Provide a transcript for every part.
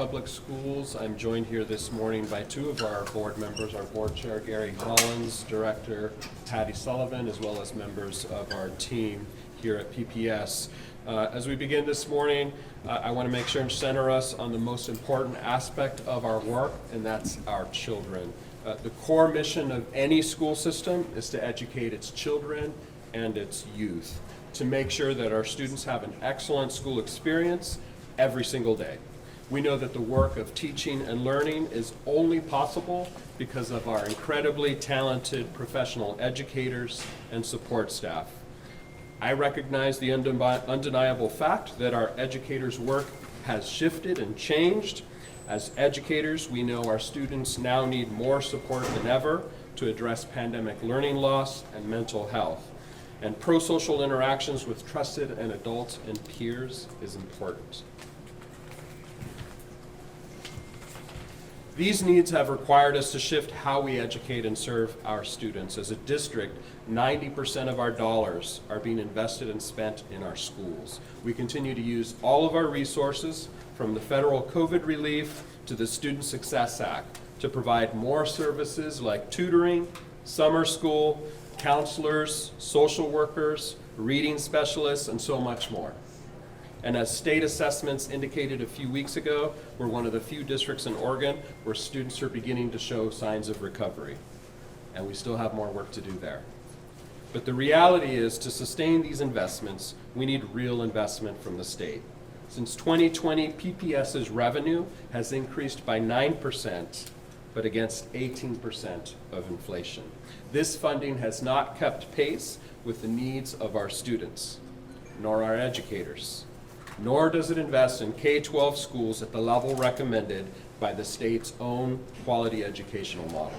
Public Schools. I'm joined here this morning by two of our board members, our board chair, Gary Hollins, director, Patty Sullivan, as well as members of our team here at PPS. As we begin this morning, I want to make sure and center us on the most important aspect of our work, and that's our children. The core mission of any school system is to educate its children and its youth, to make sure that our students have an excellent school experience every single day. We know that the work of teaching and learning is only possible because of our incredibly talented professional educators and support staff. I recognize the undeniable fact that our educators' work has shifted and changed. As educators, we know our students now need more support than ever to address pandemic learning loss and mental health. And pro-social interactions with trusted and adults and peers is important. These needs have required us to shift how we educate and serve our students. As a district, 90% of our dollars are being invested and spent in our schools. We continue to use all of our resources, from the federal COVID relief to the Student Success Act, to provide more services like tutoring, summer school, counselors, social workers, reading specialists, and so much more. And as state assessments indicated a few weeks ago, we're one of the few districts in Oregon where students are beginning to show signs of recovery. And we still have more work to do there. But the reality is, to sustain these investments, we need real investment from the state. Since 2020, PPS's revenue has increased by 9%, but against 18% of inflation. This funding has not kept pace with the needs of our students, nor our educators, nor does it invest in K-12 schools at the level recommended by the state's own quality educational model.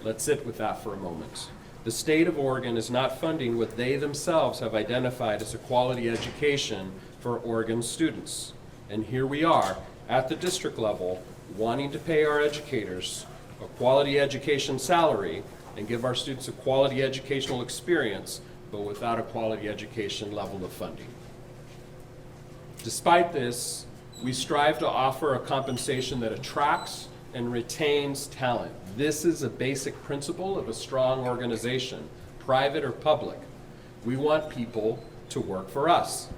Let's sit with that for a moment. The state of Oregon is not funding what they themselves have identified as a quality education for Oregon students. And here we are at the district level wanting to pay our educators a quality education salary and give our students a quality educational experience, but without a quality education level of funding. Despite this, we strive to offer a compensation that attracts and retains talent. This is a basic principle of a strong organization, private or public. We want people to work for us.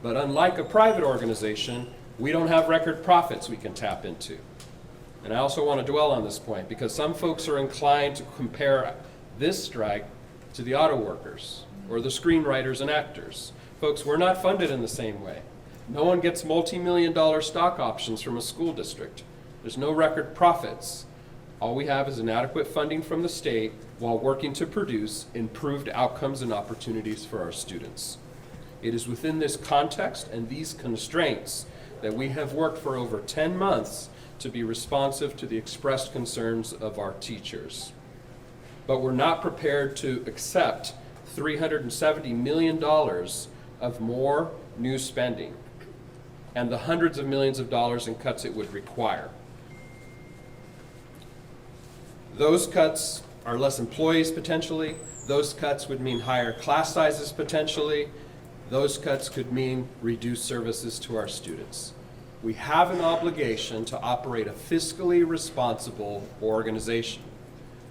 But unlike a private organization, we don't have record profits we can tap into. And I also want to dwell on this point because some folks are inclined to compare this strike to the auto workers or the screenwriters and actors. Folks, we're not funded in the same way. No one gets multi-million-dollar stock options from a school district. There's no record profits. All we have is inadequate funding from the state while working to produce improved outcomes and opportunities for our students. It is within this context and these constraints that we have worked for over 10 months to be responsive to the expressed concerns of our teachers. But we're not prepared to accept $370 million of more new spending and the hundreds of millions of dollars in cuts it would require. Those cuts are less employees potentially. Those cuts would mean higher class sizes potentially. Those cuts could mean reduced services to our students. We have an obligation to operate a fiscally responsible organization.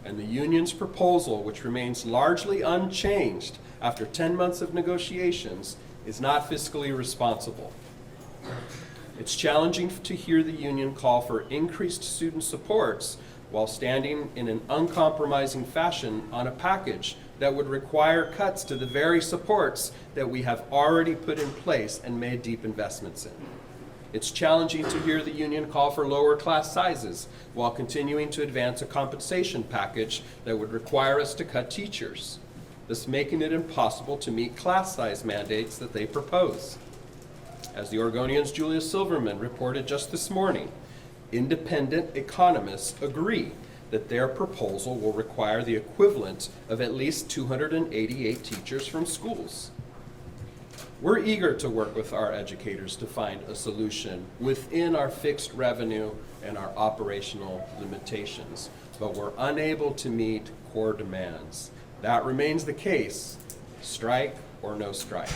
And the union's proposal, which remains largely unchanged after 10 months of negotiations, is not fiscally responsible. It's challenging to hear the union call for increased student supports while standing in an uncompromising fashion on a package that would require cuts to the very supports that we have already put in place and made deep investments in. It's challenging to hear the union call for lower class sizes while continuing to advance a compensation package that would require us to cut teachers, thus making it impossible to meet class size mandates that they propose. As the Oregonian's Julia Silverman reported just this morning, independent economists agree that their proposal will require the equivalent of at least 288 teachers from schools. We're eager to work with our educators to find a solution within our fixed revenue and our operational limitations, but we're unable to meet core demands. That remains the case, strike or no strike.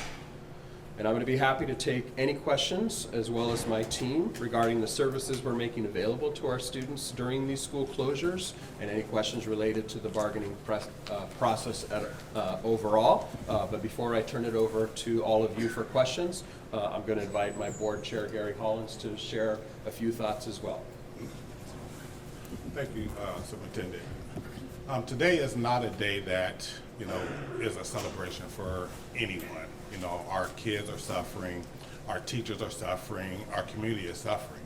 And I'm going to be happy to take any questions, as well as my team, regarding the services we're making available to our students during these school closures, and any questions related to the bargaining process overall. But before I turn it over to all of you for questions, I'm going to invite my board chair, Gary Hollins, to share a few thoughts as well. Thank you, Superintendent. Today is not a day that, is a celebration for anyone. Our kids are suffering, our teachers are suffering, our community is suffering.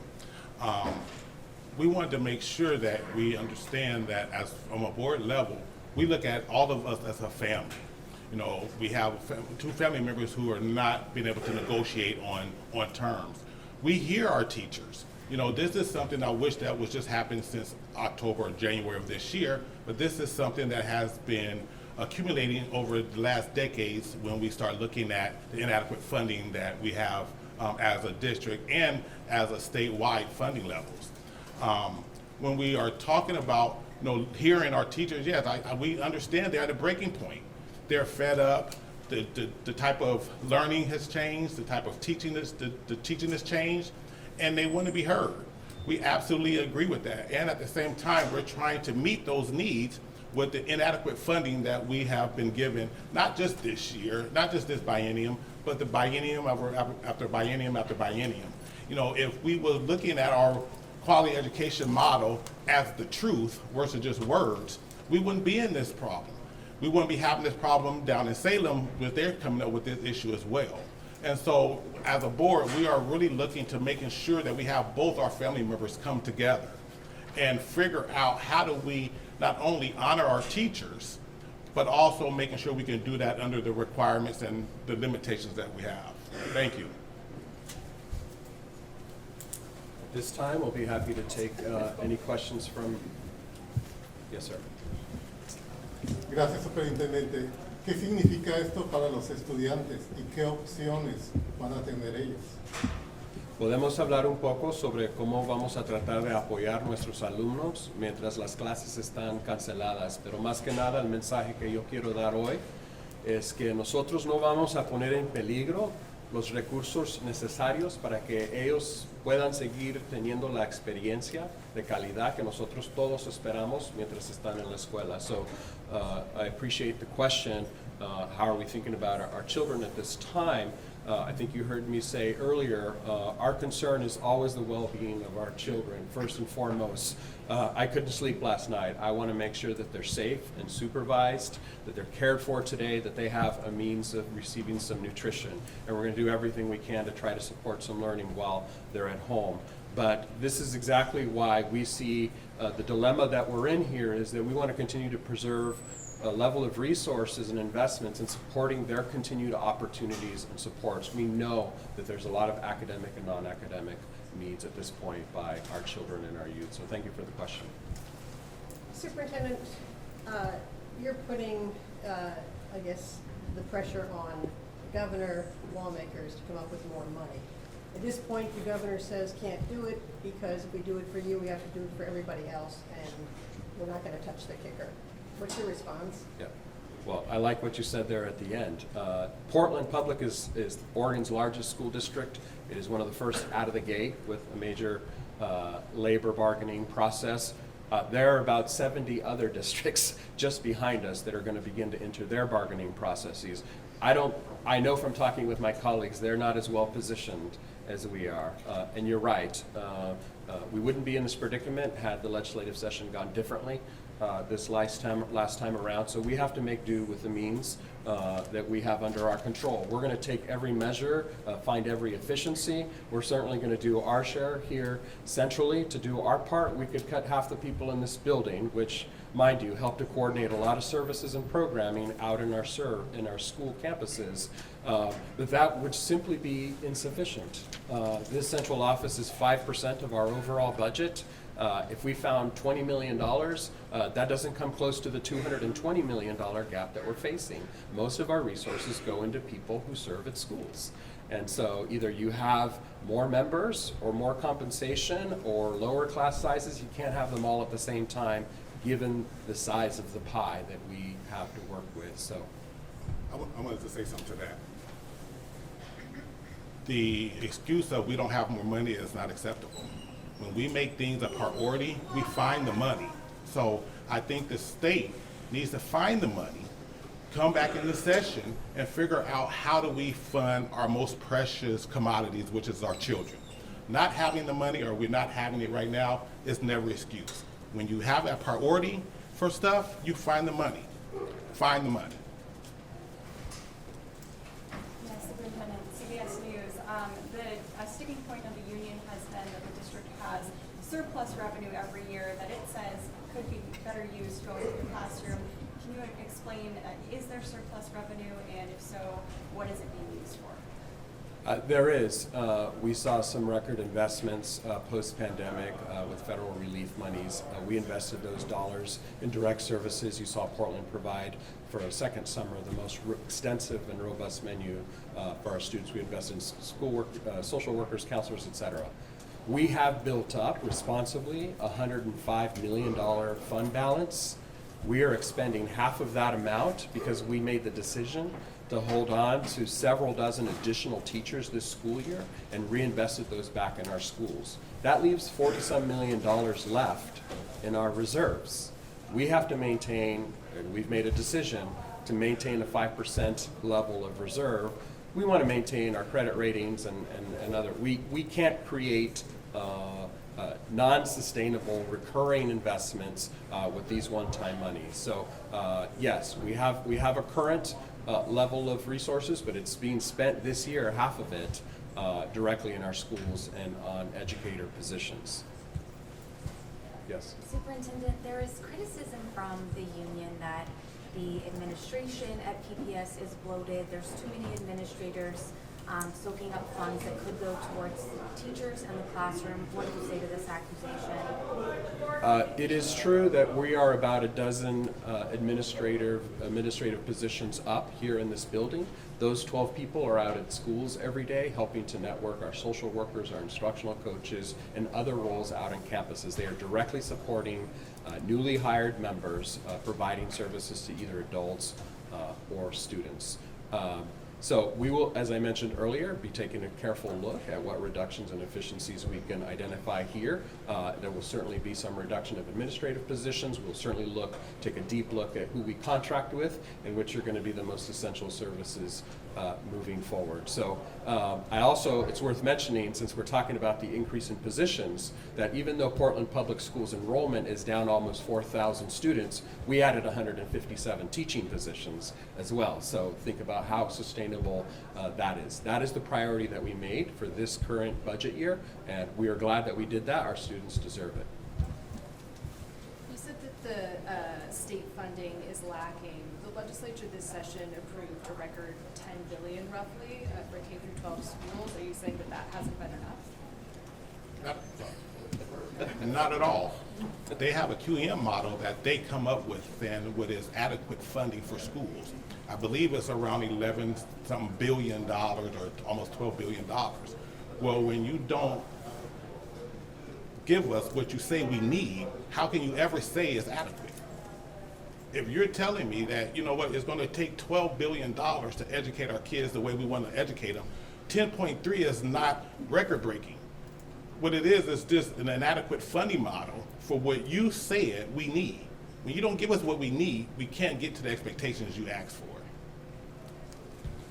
We wanted to make sure that we understand that from a board level, we look at all of us as a family. We have two family members who are not being able to negotiate on terms. We hear our teachers. This is something I wish that was just happened since October or January of this year, but this is something that has been accumulating over the last decades when we start looking at the inadequate funding that we have as a district and as a statewide funding levels. When we are talking about hearing our teachers, yes, we understand they're at a breaking point. They're fed up. The type of learning has changed. The type of teaching the teaching has changed, and they want to be heard. We absolutely agree with that. And at the same time, we're trying to meet those needs with the inadequate funding that we have been given, not just this year, not just this biennium, but the biennium after biennium after biennium. If we were looking at our quality education model as the truth versus just words, we wouldn't be in this problem. We wouldn't be having this problem down in Salem with they're coming up with this issue as well. And so as a board, we are really looking to making sure that we have both our family members come together and figure out how do we not only honor our teachers, but also making sure we can do that under the requirements and the limitations that we have. Thank you. At this time, we'll be happy to take any questions from, yes, sir. Gracias, Superintendente. ¿Qué significa esto para los estudiantes y qué opciones van a tener ellos? Podemos hablar un poco sobre cómo vamos a tratar de apoyar a nuestros alumnos mientras las clases están canceladas, pero más que nada el mensaje que yo quiero dar hoy es que nosotros no vamos a poner en peligro los recursos necesarios para que ellos puedan seguir teniendo la experiencia de calidad que nosotros todos esperamos mientras están en la escuela. So I appreciate the question, how are we thinking about our children at this time? I think you heard me say earlier, our concern is always the well-being of our children, first and foremost. I couldn't sleep last night. I want to make sure that they're safe and supervised, that they're cared for today, that they have a means of receiving some nutrition. And we're going to do everything we can to try to support some learning while they're at home. But this is exactly why we see the dilemma that we're in here is that we want to continue to preserve a level of resources and investments in supporting their continued opportunities and supports. We know that there's a lot of academic and non-academic needs at this point by our children and our youth. So thank you for the question. Superintendent, you're putting, I guess, the pressure on the governor, lawmakers to come up with more money. At this point, the governor says can't do it because if we do it for you, we have to do it for everybody else, and we're not going to touch the kicker. What's your response? Yeah. Well, I like what you said there at the end. Portland Public is Oregon's largest school district. It is one of the first out of the gate with a major labor bargaining process. There are about 70 other districts just behind us that are going to begin to enter their bargaining processes. I know from talking with my colleagues, they're not as well positioned as we are. And you're right. We wouldn't be in this predicament had the legislative session gone differently this last time around. So we have to make do with the means that we have under our control. We're going to take every measure, find every efficiency. We're certainly going to do our share here centrally. To do our part, we could cut half the people in this building, which, mind you, help to coordinate a lot of services and programming out in our school campuses. But that would simply be insufficient. This central office is 5% of our overall budget. If we found $20 million, that doesn't come close to the $220 million gap that we're facing. Most of our resources go into people who serve at schools. And so either you have more members or more compensation or lower class sizes. You can't have them all at the same time given the size of the pie that we have to work with. So I wanted to say something to that. the excuse of we don't have more money is not acceptable. When we make things a priority, we find the money. So I think the state needs to find the money, come back in the session, and figure out how do we fund our most precious commodities, which is our children. Not having the money, or we're not having it right now, is never an excuse. When you have a priority for stuff, you find the money. Find the money. Yes, Superintendent, CBS News. A sticking point of the union has been that the district has surplus revenue every year that it says could be better used going to the classroom. Can you explain, is there surplus revenue, and if so, what is it being used for? There is. We saw some record investments post-pandemic with federal relief monies. We invested those dollars in direct services. You saw Portland provide for a second summer the most extensive and robust menu for our students. We invested in schoolwork, social workers, counselors, etc. We have built up responsibly a $105 million fund balance. We are expending half of that amount because we made the decision to hold on to several dozen additional teachers this school year and reinvested those back in our schools. That leaves $40-some million left in our reserves. We have to maintain, and we've made a decision to maintain a 5% level of reserve. We want to maintain our credit ratings and other. We can't create non-sustainable recurring investments with these one-time monies. So yes, we have a current level of resources, but it's being spent this year, half of it, directly in our schools and on educator positions. Yes. Superintendent, there is criticism from the union that the administration at PPS is bloated. There's too many administrators soaking up funds that could go towards teachers and the classroom. What do you say to this accusation? It is true that we are about a dozen administrative positions up here in this building. Those 12 people are out at schools every day helping to network our social workers, our instructional coaches, and other roles out on campuses. They are directly supporting newly hired members, providing services to either adults or students. So we will, as I mentioned earlier, be taking a careful look at what reductions and efficiencies we can identify here. There will certainly be some reduction of administrative positions. We'll certainly take a deep look at who we contract with and which are going to be the most essential services moving forward. So it's worth mentioning, since we're talking about the increase in positions, that even though Portland Public Schools enrollment is down almost 4,000 students, we added 157 teaching positions as well. So think about how sustainable that is. That is the priority that we made for this current budget year, and we are glad that we did that. Our students deserve it. You said that the state funding is lacking. The legislature this session approved a record $10 billion roughly for K through 12 schools. Are you saying that that hasn't been enough? Not at all. They have a QM model that they come up with and what is adequate funding for schools. I believe it's around 11-something billion dollars or almost $12 billion. Well, when you don't give us what you say we need, how can you ever say it's adequate? If you're telling me that, you know what, it's going to take $12 billion to educate our kids the way we want to educate them, 10.3 is not record-breaking. What it is just an inadequate funding model for what you said we need. When you don't give us what we need, we can't get to the expectations you asked for.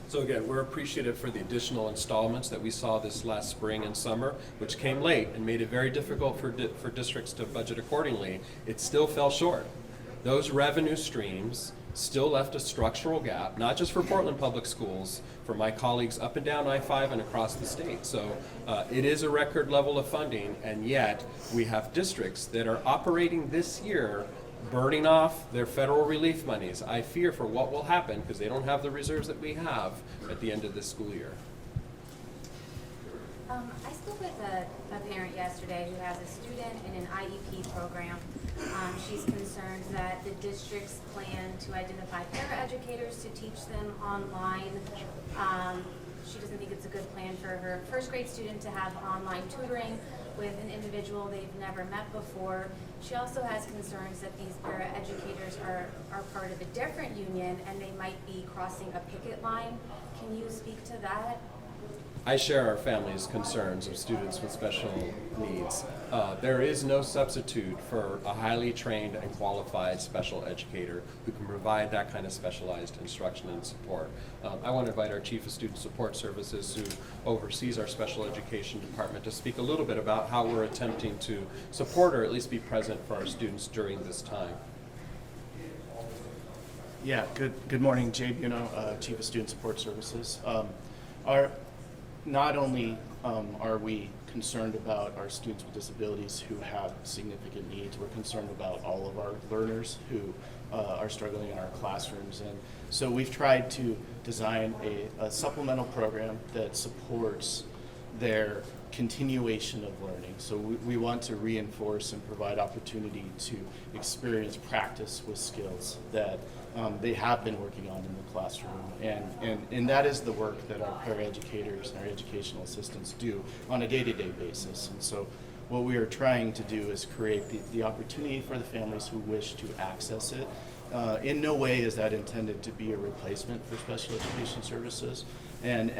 So again, we're appreciative for the additional installments that we saw this last spring and summer, which came late and made it very difficult for districts to budget accordingly. It still fell short. Those revenue streams still left a structural gap, not just for Portland Public Schools, for my colleagues up and down I-5 and across the state. So it is a record level of funding, and yet we have districts that are operating this year burning off their federal relief monies. I fear for what will happen because they don't have the reserves that we have at the end of this school year. I spoke with a parent yesterday who has a student in an IEP program. She's concerned that the district's plan to identify paraeducators to teach them online. She doesn't think it's a good plan for her first grade student to have online tutoring with an individual they've never met before. She also has concerns that these paraeducators are part of a different union and they might be crossing a picket line. Can you speak to that? I share our family's concerns of students with special needs. There is no substitute for a highly trained and qualified special educator who can provide that kind of specialized instruction and support. I want to invite our Chief of Student Support Services, who oversees our special education department, to speak a little bit about how we're attempting to support or at least be present for our students during this time. Yeah, good morning, Jay Buno, Chief of Student Support Services. Not only are we concerned about our students with disabilities who have significant needs, we're concerned about all of our learners who are struggling in our classrooms. And so we've tried to design a supplemental program that supports their continuation of learning. So we want to reinforce and provide opportunity to experience practice with skills that they have been working on in the classroom. And that is the work that our paraeducators and our educational assistants do on a day-to-day basis. And so what we are trying to do is create the opportunity for the families who wish to access it. In no way is that intended to be a replacement for special education services. And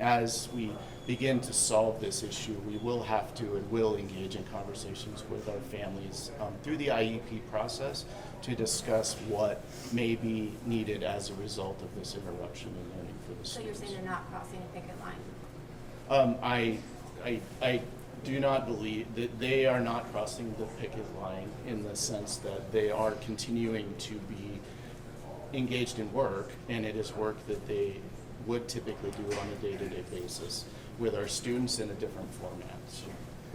as we begin to solve this issue, we will have to and will engage in conversations with our families through the IEP process to discuss what may be needed as a result of this interruption in learning for the So you're students. saying they're not crossing a picket line? I do not believe that they are not crossing the picket line in the sense that they are continuing to be engaged in work, and it is work that they would typically do on a day-to-day basis with our students in a different format. So,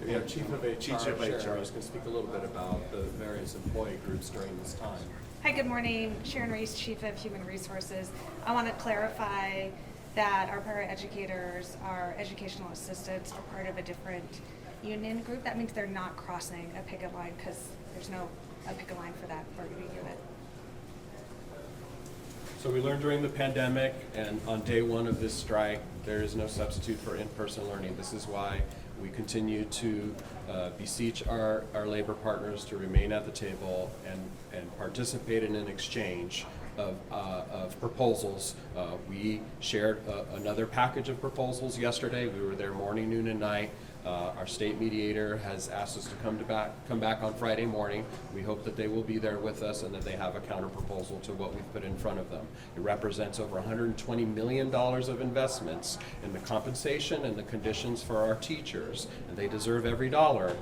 We have Chief of HR, Chief of Sharon HR. Reese, can speak a little bit about the various employee groups during this time. Hi, good morning. Sharon Reese, Chief of Human Resources. I want to clarify that our paraeducators, our educational assistants are part of a different union group. That means they're not crossing a picket line because there's no a picket line for that bargaining unit. So we learned during the pandemic and on day one of this strike, there is no substitute for in-person learning. This is why we continue to beseech our labor partners to remain at the table and participate in an exchange of proposals. We shared another package of proposals yesterday. We were there morning, noon, and night. Our state mediator has asked us to come back on Friday morning. We hope that they will be there with us and that they have a counter proposal to what we've put in front of them. It represents over $120 million of investments in the compensation and the conditions for our teachers, and they deserve every dollar.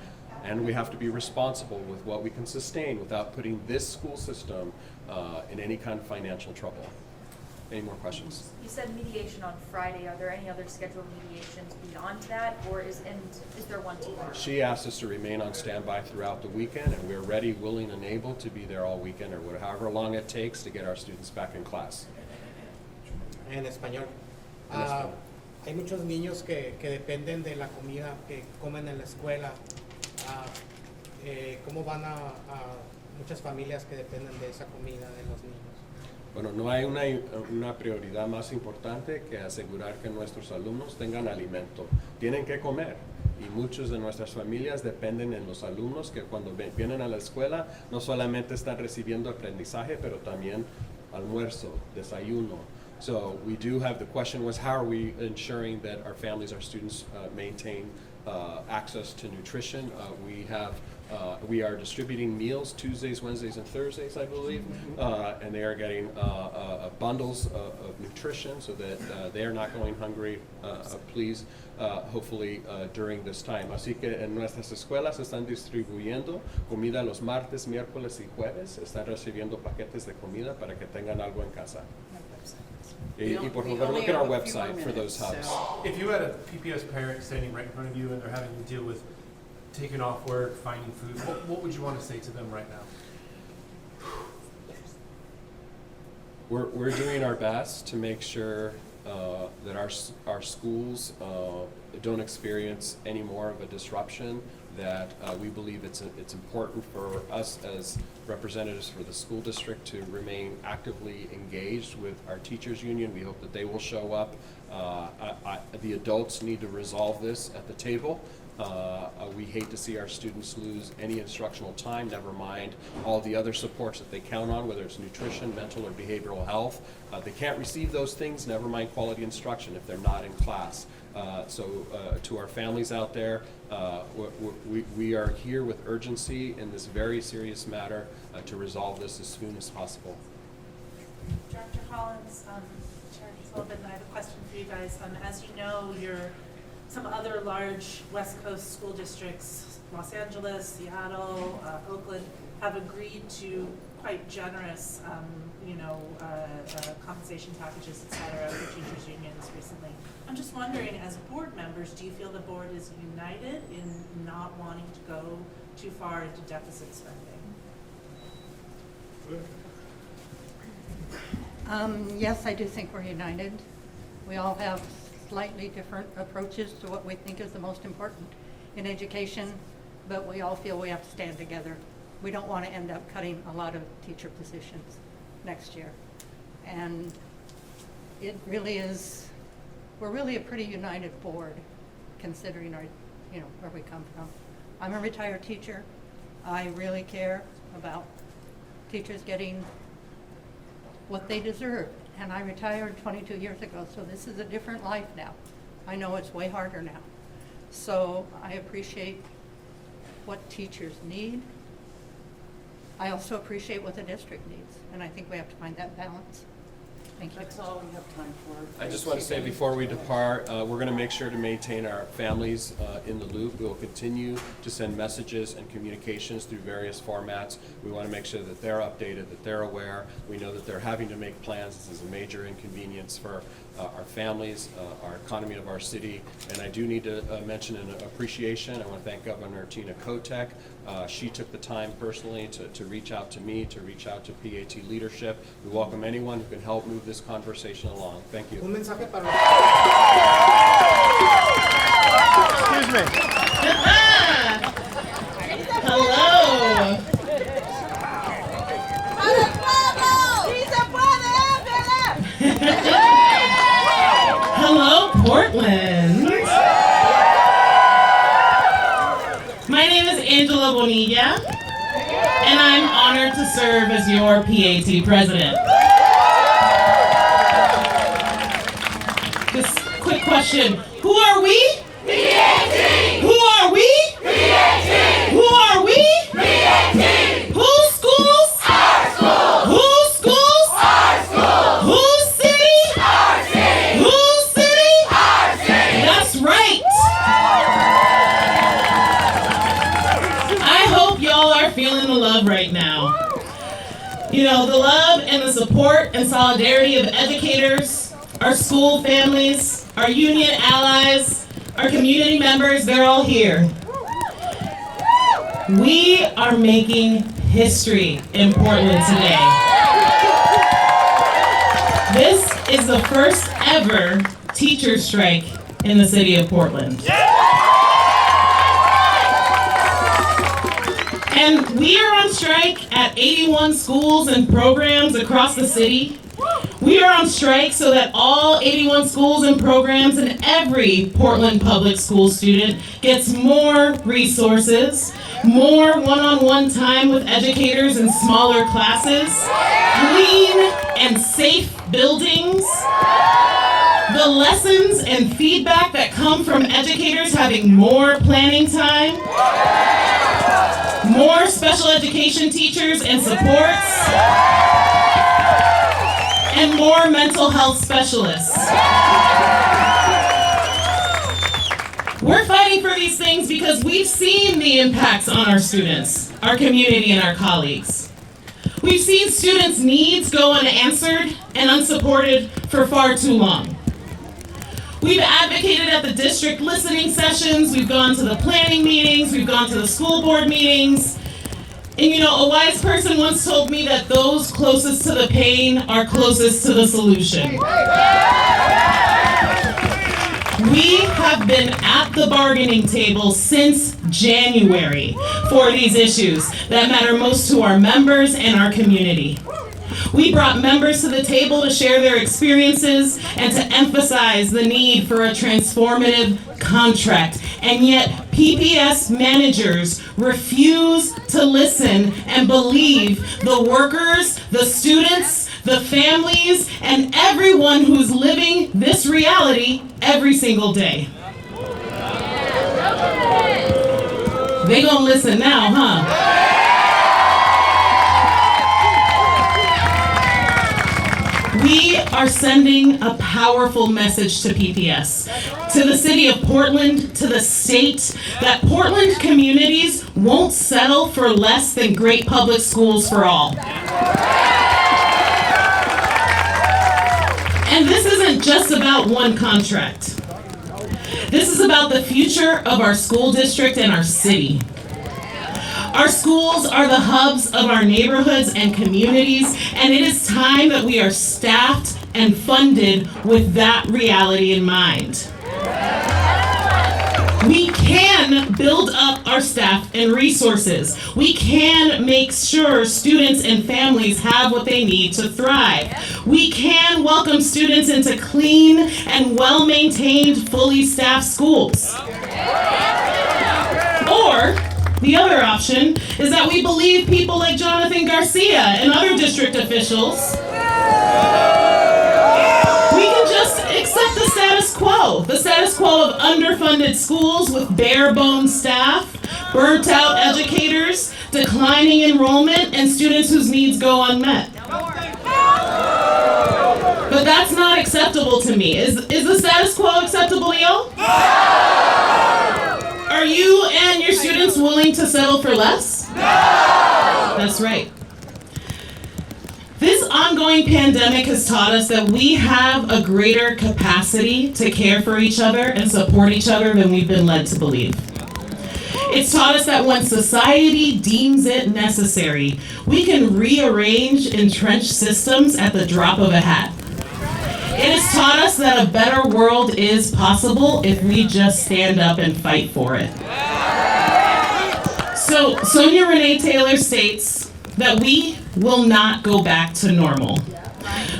And we have to be responsible with what we can sustain without putting this school system in any kind of financial trouble. Any more questions? You said mediation on Friday. Are there any other scheduled mediations beyond that, or is there one tomorrow? She asked us to remain on standby throughout the weekend, and we're ready, willing, and able to be there all weekend or however long it takes to get our students back in class. En español. En español. Hay muchos niños que dependen de la comida que comen en la escuela. ¿Cómo van a muchas familias que dependen de esa comida de los niños? Bueno, no hay una prioridad más importante que asegurar que nuestros alumnos tengan alimento. Tienen que comer. Y muchas de nuestras familias dependen de los alumnos que cuando vienen a la escuela no solamente están recibiendo aprendizaje, pero también almuerzo, desayuno. So we do have, the question was, how are we ensuring that our families, our students maintain access to nutrition? We are distributing meals Tuesdays, Wednesdays, and Thursdays, I believe, and they are getting bundles of nutrition so that they are not going hungry, please, hopefully during this time. Así que en nuestras escuelas están distribuyendo comida los martes, miércoles y jueves. Están recibiendo paquetes de comida para que tengan algo en casa. Y por favor, look at our website for those hubs. If you had a PPS parent standing right in front of you and they're having to deal with taking off work, finding food, what would you want to say to them right now? We're doing our best to make sure that our schools don't experience any more of a disruption. That we believe it's important for us as representatives for the school district to remain actively engaged with our teachers union. We hope that they will show up. The adults need to resolve this at the table. We hate to see our students lose any instructional time, never mind all the other supports that they count on, whether it's nutrition, mental, or behavioral health. They can't receive those things, never mind quality instruction if they're not in class. To our families out there, we are here with urgency in this very serious matter to resolve this as soon as possible. Director Collins, Chair Sullivan, I have a question for you guys. As you know, some other large West Coast school districts, Los Angeles, Seattle, Oakland, have agreed to quite generous, compensation packages, et cetera, for teachers' unions recently. I'm just wondering, as board members, do you feel the board is united in not wanting to go too far into deficit spending? Yes, I do think we're united. We all have slightly different approaches to what we think is the most important in education, but we all feel we have to stand together. We don't want to end up cutting a lot of teacher positions next year. And it really is, we're really a pretty united board considering our, where we come from. I'm a retired teacher. I really care about teachers getting what they deserve. And I retired 22 years ago, so this is a different life now. I know it's way harder now. So I appreciate what teachers need. I also appreciate what the district needs, and I think we have to find that balance. Thank you. That's all we have time for. I just want to say before we depart, we're going to make sure to maintain our families in the loop. We will continue to send messages and communications through various formats. We want to make sure that they're updated, that they're aware. We know that they're having to make plans. This is a major inconvenience for our families, our economy of our city. And I do need to mention an appreciation. I want to thank Governor Tina Kotek. She took the time personally to reach out to me, to reach out to PAT leadership. We welcome anyone who can help move this conversation along. Thank you. Un mensaje para. Excuse me. Hello. Hello, Portland. My name is Angela Bonilla, and I'm honored to serve as your PAT president. Just quick question. Who are we? PAT! Who are we? PAT! Who are we? PAT! Whose schools? Our schools! Whose schools? Our schools! Whose city? Our city! Whose city? Our city! That's right! I hope y'all are feeling the love right now. The love and the support and solidarity of educators, our school families, our union allies, our community members, they're all here. We are making history in Portland today. This is the first ever teacher strike in the city of Portland. And we are on strike at 81 schools and programs across the city. We are on strike so that all 81 schools and programs and every Portland public school student gets more resources, more one-on-one time with educators in smaller classes, clean and safe buildings, the lessons and feedback that come from educators having more planning time, more special education teachers and supports, and more mental health specialists. We're fighting for these things because we've seen the impacts on our students, our community, and our colleagues. We've seen students' needs go unanswered and unsupported for far too long. We've advocated at the district listening sessions, we've gone to the planning meetings, we've gone to the school board meetings. And a wise person once told me that those closest to the pain are closest to the solution. We have been at the bargaining table since January for these issues that matter most to our members and our community. We brought members to the table to share their experiences and to emphasize the need for a transformative contract. And yet, PPS managers refuse to listen and believe the workers, the students, the families, and everyone who's living this reality every single day. They gonna listen now, huh? We are sending a powerful message to PPS, to the city of Portland, to the state, that Portland communities won't settle for less than great public schools for all. And this isn't just about one contract. This is about the future of our school district and our city. Our schools are the hubs of our neighborhoods and communities, and it is time that we are staffed and funded with that reality in mind. We can build up our staff and resources. We can make sure students and families have what they need to thrive. We can welcome students into clean and well-maintained, fully staffed schools. Or the other option is that we believe people like Jonathan Garcia and other district officials. We can just accept the status quo of underfunded schools with bare-bones staff, burnt-out educators, declining enrollment, and students whose needs go unmet. But that's not acceptable to me. Is the status quo acceptable to y'all? Are you and your students willing to settle for less? No! That's right. This ongoing pandemic has taught us that we have a greater capacity to care for each other and support each other than we've been led to believe. It's taught us that when society deems it necessary, we can rearrange entrenched systems at the drop of a hat. It has taught us that a better world is possible if we just stand up and fight for it. So Sonia Renee Taylor states that we will not go back to normal.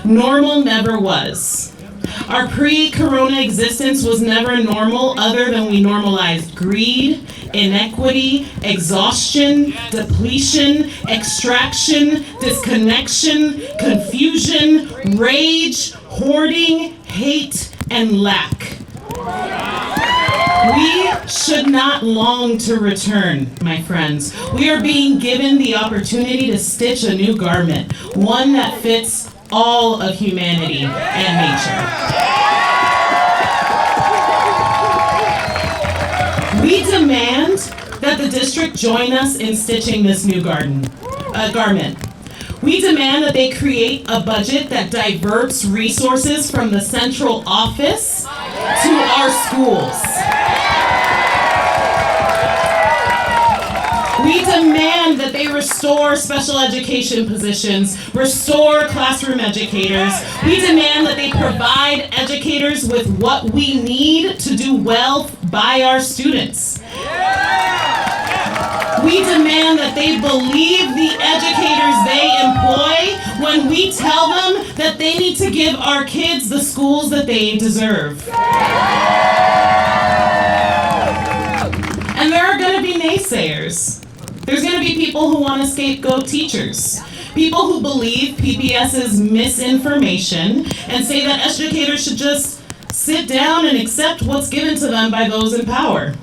Normal never was. Our pre-corona existence was never normal other than we normalized greed, inequity, exhaustion, depletion, extraction, disconnection, confusion, rage, hoarding, hate, and lack. We should not long to return, my friends. We are being given the opportunity to stitch a new garment, one that fits all of humanity and nature. We demand that the district join us in stitching this new garment. We demand that they create a budget that diverts resources from the central office to our schools. We demand that they restore special education positions, restore classroom educators. We demand that they provide educators with what we need to do well by our students. We demand that they believe the educators they employ when we tell them that they need to give our kids the schools that they deserve. And there are going to be naysayers. There's going to be people who want to scapegoat teachers. People who believe PPS's misinformation and say that educators should just sit down and accept what's given to them by those in power.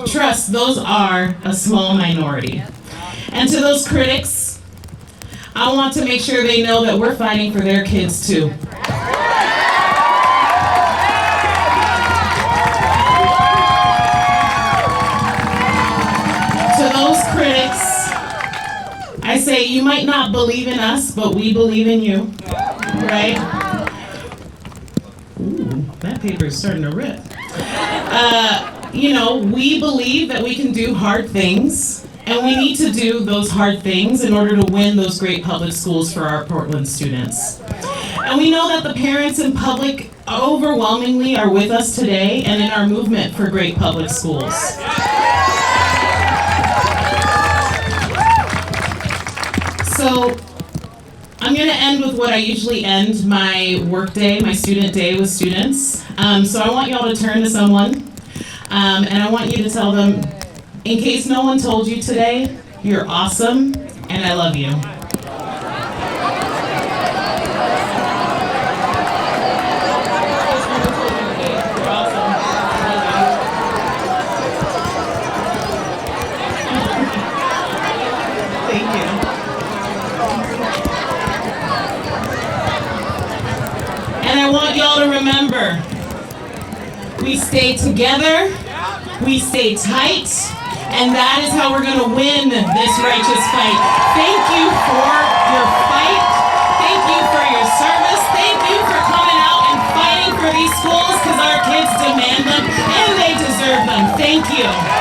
Trust, those are a small minority. And to those critics, I want to make sure they know that we're fighting for their kids too. To those critics, I say you might not believe in us, but we believe in you, right? Ooh, that paper is starting to rip. We believe that we can do hard things, and we need to do those hard things in order to win those great public schools for our Portland students. And we know that the parents and public overwhelmingly are with us today and in our movement for great public schools. So I'm going to end with what I usually end my work day, my student day with students. So I want y'all to turn to someone. And I want you to tell them, in case no one told you today, you're awesome and I love you. Thank you. And I want y'all to remember, we stay together, we stay tight, and that is how we're going to win this righteous fight. Thank you for your fight. Thank you for your service. Thank you for coming out and fighting for these schools because our kids demand them and they deserve them. Thank you.